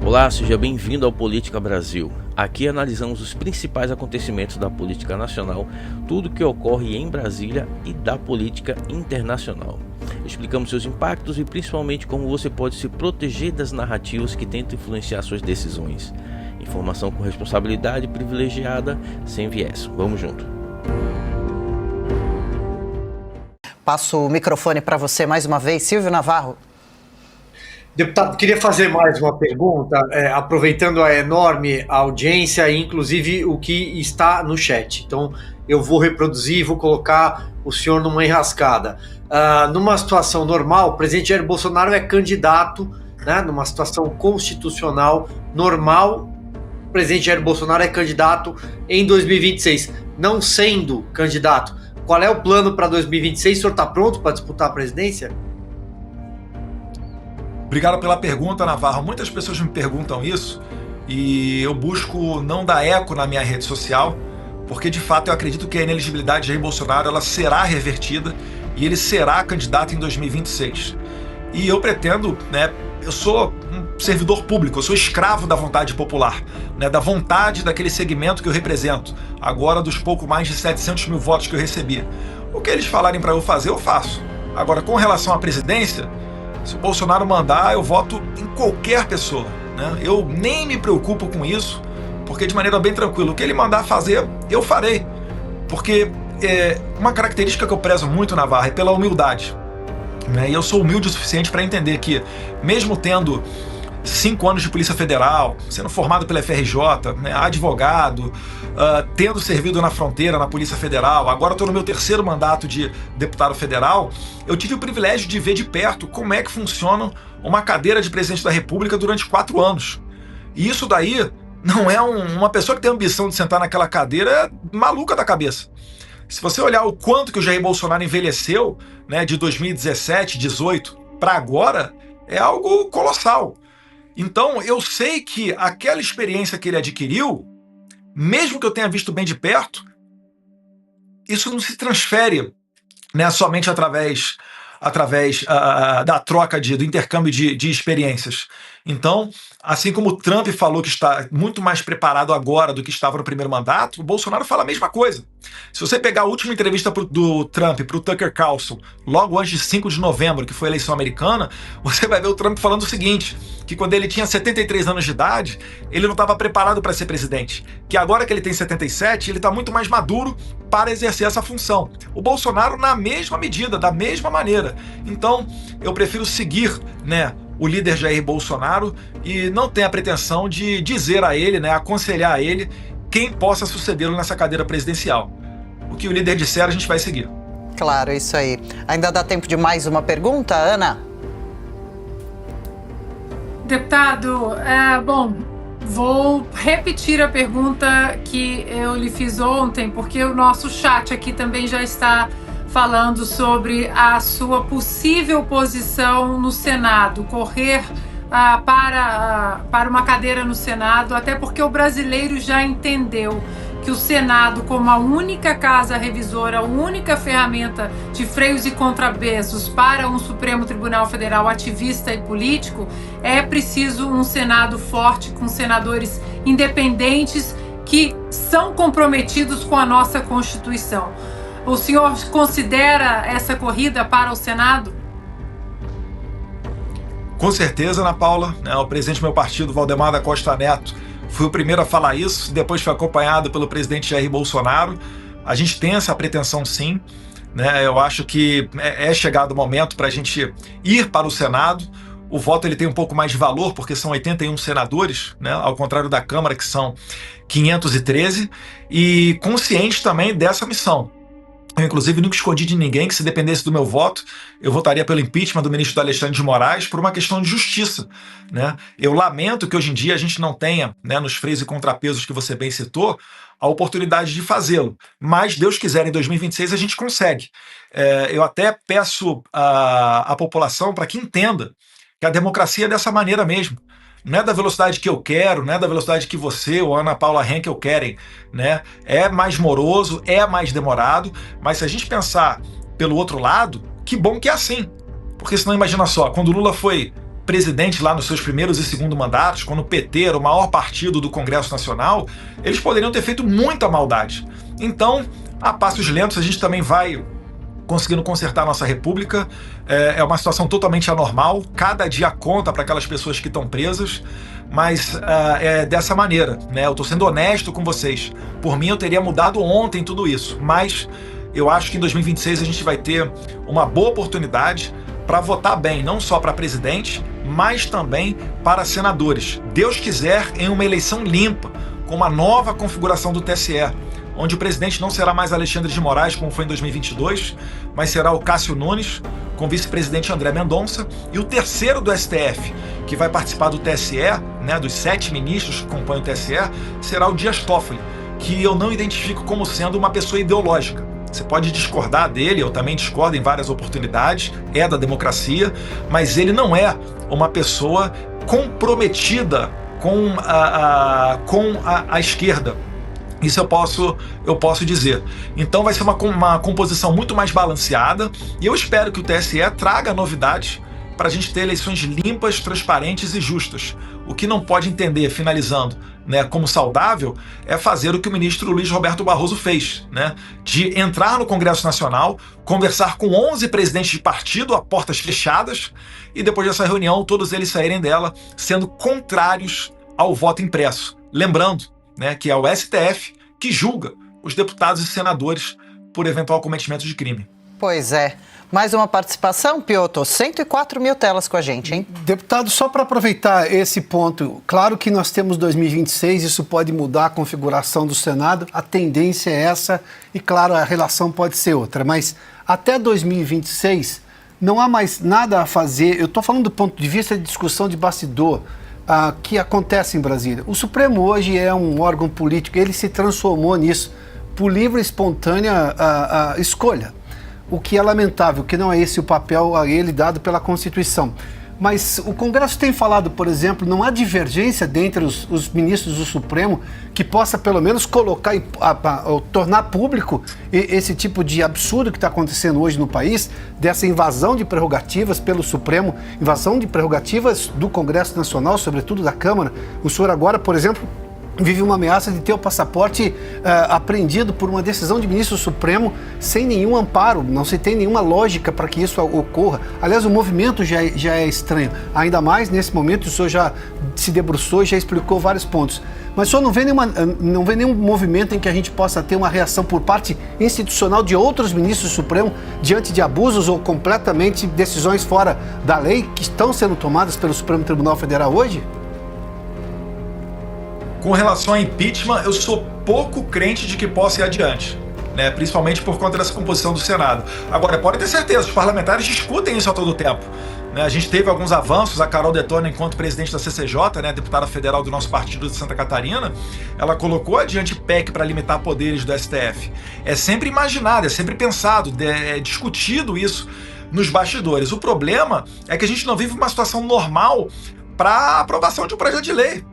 Olá, seja bem-vindo ao Política Brasil. Aqui analisamos os principais acontecimentos da política nacional, tudo o que ocorre em Brasília e da política internacional. Explicamos seus impactos e principalmente como você pode se proteger das narrativas que tentam influenciar suas decisões. Informação com responsabilidade privilegiada, sem viés. Vamos junto. Passo o microfone para você mais uma vez, Silvio Navarro. Deputado, queria fazer mais uma pergunta, aproveitando a enorme audiência e inclusive o que está no chat. Então, eu vou reproduzir e vou colocar o senhor numa enrascada. Numa situação normal, o presidente Jair Bolsonaro é candidato, né, numa situação constitucional normal, o presidente Jair Bolsonaro é candidato em 2026. Não sendo candidato, qual é o plano para 2026? O senhor está pronto para disputar a presidência? Obrigado pela pergunta, Navarro. Muitas pessoas me perguntam isso e eu busco não dar eco na minha rede social, porque de fato eu acredito que a inelegibilidade de Jair Bolsonaro ela será revertida e ele será candidato em 2026. E eu pretendo, né, eu sou um servidor público, eu sou escravo da vontade popular, né, da vontade daquele segmento que eu represento, agora dos pouco mais de 700 mil votos que eu recebi. O que eles falarem para eu fazer, eu faço. Agora, com relação à presidência, se o Bolsonaro mandar, eu voto em qualquer pessoa, né? Eu nem me preocupo com isso, porque de maneira bem tranquila, o que ele mandar fazer, eu farei. Porque uma característica que eu prezo muito, Navarro, é pela humildade, né? E eu sou humilde o suficiente para entender que, mesmo tendo 5 anos de Polícia Federal, sendo formado pela FRJ, né, advogado, tendo servido na fronteira, na Polícia Federal, agora estou no meu 3º mandato de deputado federal, eu tive o privilégio de ver de perto como é que funciona uma cadeira de presidente da República durante 4 anos. E isso daí não é uma pessoa que tem a ambição de sentar naquela cadeira maluca da cabeça. Se você olhar o quanto que o Jair Bolsonaro envelheceu, né, de 2017, 2018 para agora, é algo colossal. Então, eu sei que aquela experiência que ele adquiriu, mesmo que eu tenha visto bem de perto, isso não se transfere, né, somente através da troca, do intercâmbio de experiências. Então, assim como o Trump falou que está muito mais preparado agora do que estava no primeiro mandato, o Bolsonaro fala a mesma coisa. Se você pegar a última entrevista do Trump para o Tucker Carlson, logo antes de 5 de novembro, que foi a eleição americana, você vai ver o Trump falando o seguinte, que quando ele tinha 73 anos de idade, ele não estava preparado para ser presidente, que agora que ele tem 77, ele está muito mais maduro para exercer essa função. O Bolsonaro na mesma medida, da mesma maneira. Então, eu prefiro seguir, né, o líder Jair Bolsonaro e não tenho a pretensão de dizer a ele, né, aconselhar a ele quem possa sucedê-lo nessa cadeira presidencial. O que o líder disser, a gente vai seguir. Claro, é isso aí. Ainda dá tempo de mais uma pergunta, Ana? Deputado, vou repetir a pergunta que eu lhe fiz ontem, porque o nosso chat aqui também já está falando sobre a sua possível posição no Senado, correr para uma cadeira no Senado, até porque o brasileiro já entendeu que o Senado, como a única casa revisora, a única ferramenta de freios e contrapesos para um Supremo Tribunal Federal ativista e político, é preciso um Senado forte, com senadores independentes que são comprometidos com a nossa Constituição. O senhor considera essa corrida para o Senado? Com certeza, Ana Paula, né, o presidente do meu partido, Valdemar da Costa Neto, foi o primeiro a falar isso, depois foi acompanhado pelo presidente Jair Bolsonaro. A gente tem essa pretensão sim, né, eu acho que é chegado o momento para a gente ir para o Senado. O voto ele tem um pouco mais de valor, porque são 81 senadores, né, ao contrário da Câmara, que são 513, e consciente também dessa missão. Eu, inclusive, nunca escondi de ninguém que, se dependesse do meu voto, eu votaria pelo impeachment do ministro Alexandre de Moraes por uma questão de justiça, né? Eu lamento que hoje em dia a gente não tenha, né, nos freios e contrapesos que você bem citou, a oportunidade de fazê-lo. Mas, Deus quiser, em 2026 a gente consegue. Eu até peço à população para que entenda que a democracia é dessa maneira mesmo. Não é da velocidade que eu quero, não é da velocidade que você ou a Ana Paula Henkel querem, né? É mais moroso, é mais demorado, mas se a gente pensar pelo outro lado, que bom que é assim. Porque senão, imagina só, quando o Lula foi presidente lá nos seus primeiros e segundo mandatos, quando o PT era o maior partido do Congresso Nacional, eles poderiam ter feito muita maldade. Então, a passos lentos, a gente também vai conseguindo consertar a nossa república. É uma situação totalmente anormal, cada dia conta para aquelas pessoas que estão presas, mas é dessa maneira, né? Eu estou sendo honesto com vocês. Por mim, eu teria mudado ontem tudo isso, mas eu acho que em 2026 a gente vai ter uma boa oportunidade para votar bem, não só para presidente, mas também para senadores. Deus quiser, em uma eleição limpa, com uma nova configuração do TSE, onde o presidente não será mais Alexandre de Moraes, como foi em 2022, mas será o Cássio Nunes, com o vice-presidente André Mendonça, e o terceiro do STF, que vai participar do TSE, né, dos 7 ministros que compõem o TSE, será o Dias Toffoli, que eu não identifico como sendo uma pessoa ideológica. Você pode discordar dele, eu também discordo em várias oportunidades, é da democracia, mas ele não é uma pessoa comprometida com a esquerda. Isso eu posso dizer. Então vai ser uma composição muito mais balanceada e eu espero que o TSE traga novidades para a gente ter eleições limpas, transparentes e justas. O que não pode entender, finalizando, né, como saudável, é fazer o que o ministro Luiz Roberto Barroso fez, né, de entrar no Congresso Nacional, conversar com 11 presidentes de partido a portas fechadas e depois dessa reunião todos eles saírem dela sendo contrários ao voto impresso. Lembrando, né, que é o STF que julga os deputados e senadores por eventual cometimento de crime. Pois é. Mais uma participação, Piotr? 104 mil telas com a gente, hein? Deputado, só para aproveitar esse ponto, claro que nós temos 2026, isso pode mudar a configuração do Senado, a tendência é essa e, claro, a relação pode ser outra, mas até 2026 não há mais nada a fazer. Eu estou falando do ponto de vista de discussão de bastidor, que acontece em Brasília. O Supremo hoje é um órgão político, ele se transformou nisso por livre e espontânea escolha, o que é lamentável, que não é esse o papel a ele dado pela Constituição. Mas o Congresso tem falado, por exemplo, não há divergência dentre os ministros do Supremo que possa pelo menos colocar e tornar público esse tipo de absurdo que está acontecendo hoje no país, dessa invasão de prerrogativas pelo Supremo, invasão de prerrogativas do Congresso Nacional, sobretudo da Câmara. O senhor agora, por exemplo, vive uma ameaça de ter o passaporte apreendido por uma decisão de ministro supremo sem nenhum amparo, não se tem nenhuma lógica para que isso ocorra. Aliás, o movimento já é estranho, ainda mais nesse momento o senhor já se debruçou e já explicou vários pontos. Mas o senhor não vê nenhum movimento em que a gente possa ter uma reação por parte institucional de outros ministros do Supremo diante de abusos ou completamente decisões fora da lei que estão sendo tomadas pelo Supremo Tribunal Federal hoje? Com relação ao impeachment, eu sou pouco crente de que possa ir adiante, né? Principalmente por conta dessa composição do Senado. Agora, pode ter certeza, os parlamentares discutem isso a todo tempo, né? A gente teve alguns avanços, a Carol Detona, enquanto presidente da CCJ, né, deputada federal do nosso partido de Santa Catarina, ela colocou adiante PEC para limitar poderes do STF. É sempre imaginado, é sempre pensado, é discutido isso nos bastidores. O problema é que a gente não vive uma situação normal para aprovação de um projeto de lei.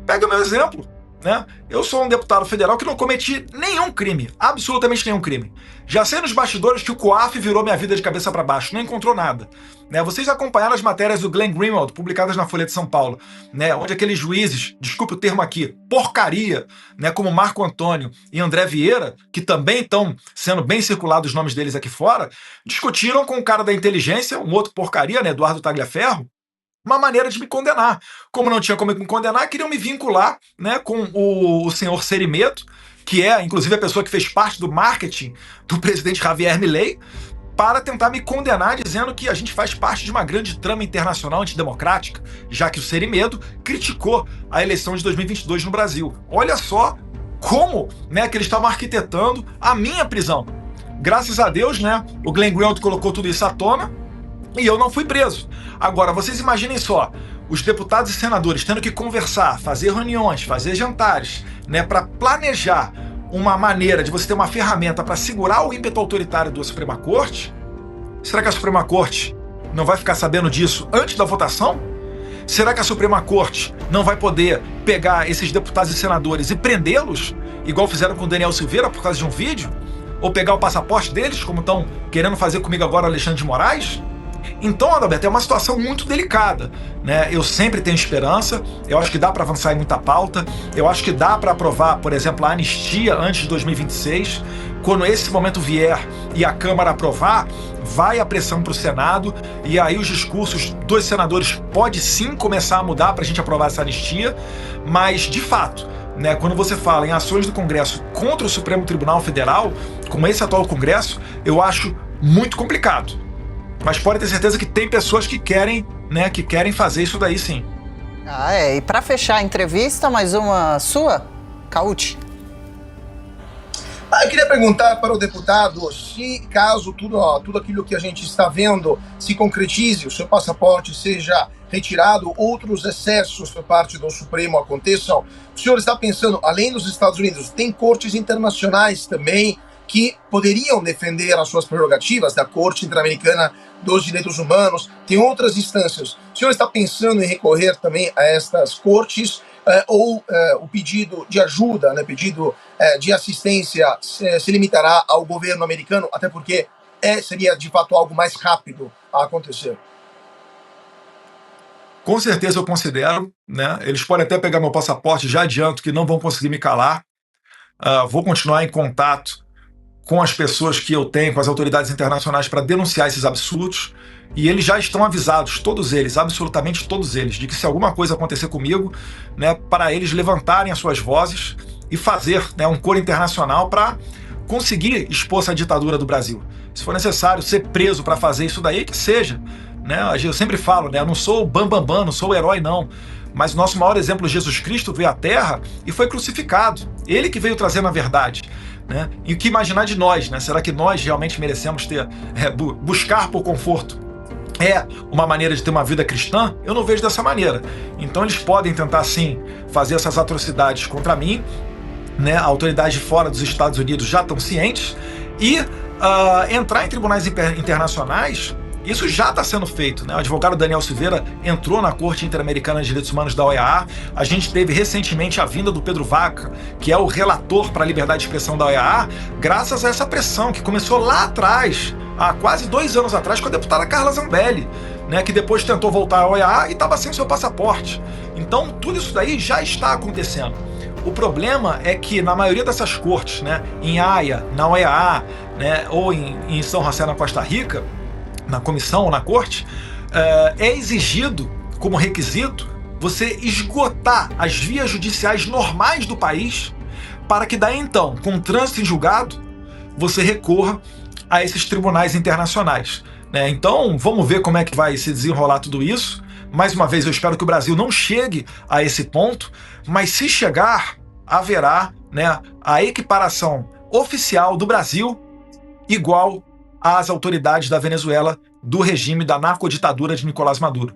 Pega o meu exemplo, né? Eu sou um deputado federal que não cometi nenhum crime, absolutamente nenhum crime. Já sei nos bastidores que o COAF virou minha vida de cabeça para baixo, não encontrou nada, né? Vocês acompanharam as matérias do Glenn Greenwald, publicadas na Folha de São Paulo, né? Onde aqueles juízes, desculpe o termo aqui, porcaria, né? Como Marco Antônio e André Vieira, que também estão sendo bem circulados os nomes deles aqui fora, discutiram com o cara da inteligência, um outro porcaria, né? Eduardo Tagliaferro, uma maneira de me condenar. Como não tinha como me condenar, queriam me vincular, né, com o senhor Cerimedo, que é, inclusive, a pessoa que fez parte do marketing do presidente Javier Milei, para tentar me condenar, dizendo que a gente faz parte de uma grande trama internacional antidemocrática, já que o Cerimedo criticou a eleição de 2022 no Brasil. Olha só como, né, que eles estavam arquitetando a minha prisão. Graças a Deus, né, o Glenn Greenwald colocou tudo isso à tona, e eu não fui preso. Agora, vocês imaginem só, os deputados e senadores tendo que conversar, fazer reuniões, fazer jantares, né, para planejar uma maneira de você ter uma ferramenta para segurar o ímpeto autoritário da Suprema Corte. Será que a Suprema Corte não vai ficar sabendo disso antes da votação? Será que a Suprema Corte não vai poder pegar esses deputados e senadores e prendê-los, igual fizeram com o Daniel Silveira por causa de um vídeo? Ou pegar o passaporte deles, como estão querendo fazer comigo agora o Alexandre de Moraes? Então, Adalberto, é uma situação muito delicada, né? Eu sempre tenho esperança, eu acho que dá para avançar em muita pauta, eu acho que dá para aprovar, por exemplo, a anistia antes de 2026. Quando esse momento vier e a Câmara aprovar, vai a pressão para o Senado, e aí os discursos dos senadores pode sim começar a mudar para a gente aprovar essa anistia, mas, de fato, né, quando você fala em ações do Congresso contra o Supremo Tribunal Federal, com esse atual Congresso, eu acho muito complicado. Mas pode ter certeza que tem pessoas que querem, né, que querem fazer isso daí sim. E para fechar a entrevista, mais uma sua, Cauti. Eu queria perguntar para o deputado se, caso tudo aquilo que a gente está vendo se concretize, o seu passaporte seja retirado, outros excessos por parte do Supremo aconteçam, o senhor está pensando, além dos Estados Unidos, tem cortes internacionais também que poderiam defender as suas prerrogativas, da Corte Interamericana dos Direitos Humanos, tem outras instâncias. O senhor está pensando em recorrer também a estas cortes, ou o pedido de ajuda, né, pedido de assistência se limitará ao governo americano, até porque seria de fato algo mais rápido a acontecer? Com certeza eu considero, né? Eles podem até pegar meu passaporte, já adianto que não vão conseguir me calar. Vou continuar em contato com as pessoas que eu tenho, com as autoridades internacionais, para denunciar esses absurdos, e eles já estão avisados, todos eles, absolutamente todos eles, de que se alguma coisa acontecer comigo, né, para eles levantarem as suas vozes e fazer, né, um coro internacional para conseguir expor essa ditadura do Brasil. Se for necessário ser preso para fazer isso daí, que seja, né? Eu sempre falo, né, eu não sou o bambambam, não sou o herói não, mas o nosso maior exemplo, Jesus Cristo, veio à Terra e foi crucificado. Ele que veio trazendo a verdade. Né? E o que imaginar de nós, né? Será que nós realmente merecemos buscar por conforto? É uma maneira de ter uma vida cristã? Eu não vejo dessa maneira. Então eles podem tentar sim fazer essas atrocidades contra mim, né? Autoridades de fora dos Estados Unidos já estão cientes, e entrar em tribunais internacionais. Isso já está sendo feito, né? O advogado Daniel Silveira entrou na Corte Interamericana de Direitos Humanos da OEA. A gente teve recentemente a vinda do Pedro Vaca, que é o relator para a liberdade de expressão da OEA, graças a essa pressão que começou lá atrás, há quase 2 anos atrás, com a deputada Carla Zambelli, né? Que depois tentou voltar à OEA e estava sem seu passaporte. Então, tudo isso daí já está acontecendo. O problema é que na maioria dessas cortes, né, em Haia, na OEA, né, ou em São José, na Costa Rica, na comissão ou na corte, é exigido como requisito você esgotar as vias judiciais normais do país para que daí então, com trânsito em julgado, você recorra a esses tribunais internacionais. Né? Então, vamos ver como é que vai se desenrolar tudo isso. Mais uma vez, eu espero que o Brasil não chegue a esse ponto, mas se chegar, haverá, né, a equiparação oficial do Brasil igual às autoridades da Venezuela, do regime da narcoditadura de Nicolás Maduro.